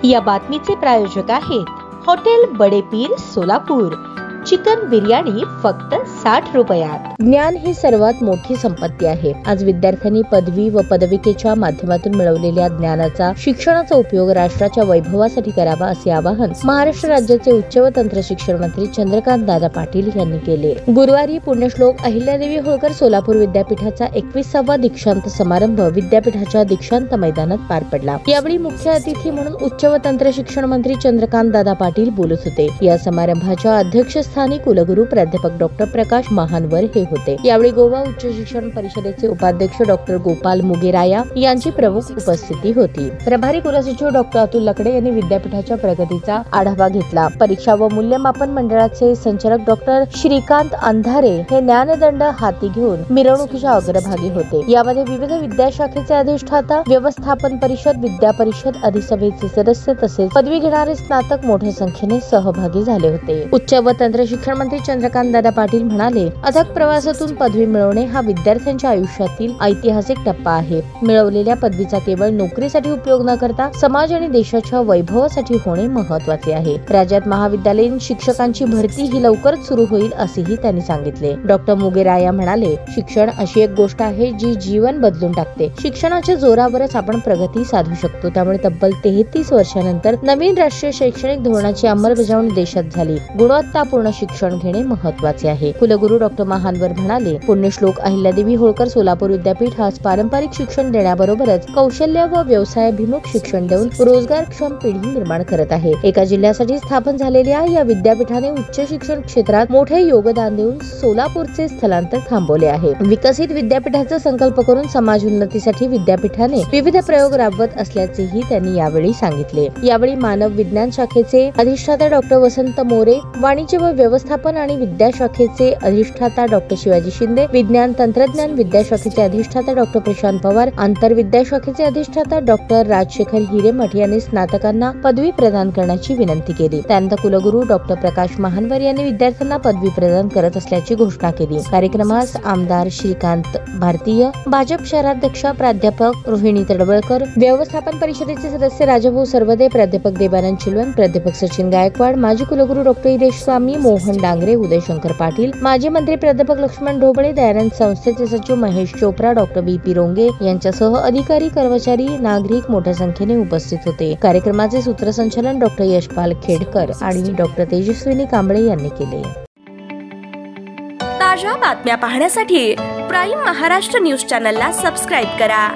या बातमीचे प्रायोजक आहेत हॉटेल बडे पीर सोलापूर। चिकन बिर्याणी फक्त 60 रुपयात। ज्ञान ही सर्वात मोठी संपत्ती आहे। आज विद्यार्थ्यांनी पदवी व पदविकेच्या माध्यमातून मिळवलेल्या ज्ञानाचा शिक्षणाचा उपयोग राष्ट्राच्या वैभवासाठी करावा असे आवाहन महाराष्ट्र राज्याचे उच्च व तंत्र शिक्षण मंत्री चंद्रकांत दादा पाटील यांनी केले। गुरुवारी पुण्यश्लोक अहिल्यादेवी होळकर सोलापूर विद्यापीठाचा 21वा दीक्षांत समारंभ विद्यापीठाच्या दीक्षांत मैदानात पार पडला। यावेळी मुख्य अतिथी म्हणून उच्च व तंत्र शिक्षण मंत्री चंद्रकांत दादा पाटील बोलत होते। या समारंभाच्या अध्यक्षस्थानी कुलगुरू प्राध्यापक डॉक्टर प्रकाश महानवर हे होते। यावेळी गोवा उच्च शिक्षण परिषदेचे उपाध्यक्ष डॉक्टर गोपाल मुगेराया यांची प्रमुख उपस्थिती होती। प्रभारी कुलसचिव डॉक्टर अतुल लकडे यांनी विद्यापीठाच्या प्रगतीचा आढावा घेतला। परीक्षा व मूल्यमापन मंडळाचे संचालक डॉक्टर श्रीकांत अंधारे हे ज्ञानदंड हाती घेऊन मिरवणुकीच्या अग्रभागी होते। यामध्ये विविध विद्याशाखेचे अधिष्ठाता, व्यवस्थापन परिषद, विद्या परिषद, अधिसभेचे सदस्य तसेच पदवी घेणारे स्नातक मोठ्या संख्येने सहभागी झाले होते। उच्च व तंत्र शिक्षण मंत्री चंद्रकांत दादा पाटील म्हणाले, अथक प्रवासातून पदवी मिळवणे हा विद्यार्थ्यांच्या आयुष्यातील ऐतिहासिक टप्पा आहे। मिळवलेल्या पदवीचा केवळ नोकरीसाठी उपयोग न करता समाज आणि देशाच्या वैभवासाठी होणे महत्त्वाचे आहे। राज्यात महाविद्यालयीन शिक्षकांची भरती ही लवकरच सुरू होईल असेही त्यांनी सांगितले। डॉक्टर मुगेराया म्हणाले, शिक्षण अशी एक गोष्ट आहे जी जीवन बदलून टाकते। शिक्षणाच्या जोरावरच आपण प्रगती साधू शकतो। त्यामुळे तब्बल 33 वर्षानंतर नवीन राष्ट्रीय शैक्षणिक धोरणाची अंमलबजावणी देशात झाली। गुणवत्तापूर्ण शिक्षण घेणे महत्त्वाचे आहे। कुलगुरू डॉक्टर महानवर म्हणाले, पुण्यश्लोक अहिल्यादेवी होळकर सोलापूर विद्यापीठ आज पारंपरिक शिक्षण देण्याबरोबरच कौशल्य व व्यवसायाभिमुख शिक्षण देऊन रोजगारक्षम पिढी निर्माण करत आहे। एका जिल्ह्यासाठी स्थापन झालेल्या या विद्यापीठाने उच्च शिक्षण क्षेत्रात मोठे योगदान देऊन सोलापूरचे स्थलांतर थांबवले आहे। विकसित विद्यापीठाचा संकल्प करून समाज उन्नतीसाठी विद्यापीठाने विविध प्रयोग राबवत असल्याचेही त्यांनी यावेळी सांगितले। यावेळी मानव विज्ञान शाखेचे अधिष्ठाता डॉक्टर वसंत मोरे, वाणिज्य व व्यवस्थापन आणि विद्याशाखेचे अधिष्ठाता डॉक्टर शिवाजी शिंदे, विज्ञान तंत्रज्ञान विद्याशाखेचे अधिष्ठाता डॉक्टर प्रशांत पवार, आंतर विद्याशाखेचे अधिष्ठाता डॉक्टर राजशेखर हिरेमठ यांनी स्नातकांना पदवी प्रदान करण्याची विनंती केली। त्यानंतर कुलगुरू डॉक्टर प्रकाश महानवर यांनी विद्यार्थ्यांना पदवी प्रदान करत असल्याची घोषणा केली। कार्यक्रमास आमदार श्रीकांत भारतीय, भाजप शहराध्यक्ष प्राध्यापक रोहिणी तडवळकर, व्यवस्थापन परिषदेचे सदस्य राजाभाऊ सरवदे, प्राध्यापक देवानंद चिलवन, प्राध्यापक सचिन गायकवाड, माजी कुलगुरू डॉक्टर हिरेश स्वामी, मोहन डांगरे, उदयशंकर पाटील, माजी मंत्री प्राध्यापक लक्ष्मण ढोबळे, दयानंद संस्थेचे सचिव महेश चोप्रा, डॉक्टर बीपी रोंगे यांच्यासह अधिकारी, कर्मचारी, नागरिक मोठ्या संख्येने उपस्थित होते। कार्यक्रमाचे सूत्रसंचालन डॉक्टर यशपाल खेडकर आणि डॉक्टर तेजस्विनी कांबळे यांनी केले। ताज्या बातम्या पाहण्यासाठी प्राईम महाराष्ट्र न्यूज चॅनलला सबस्क्राईब करा।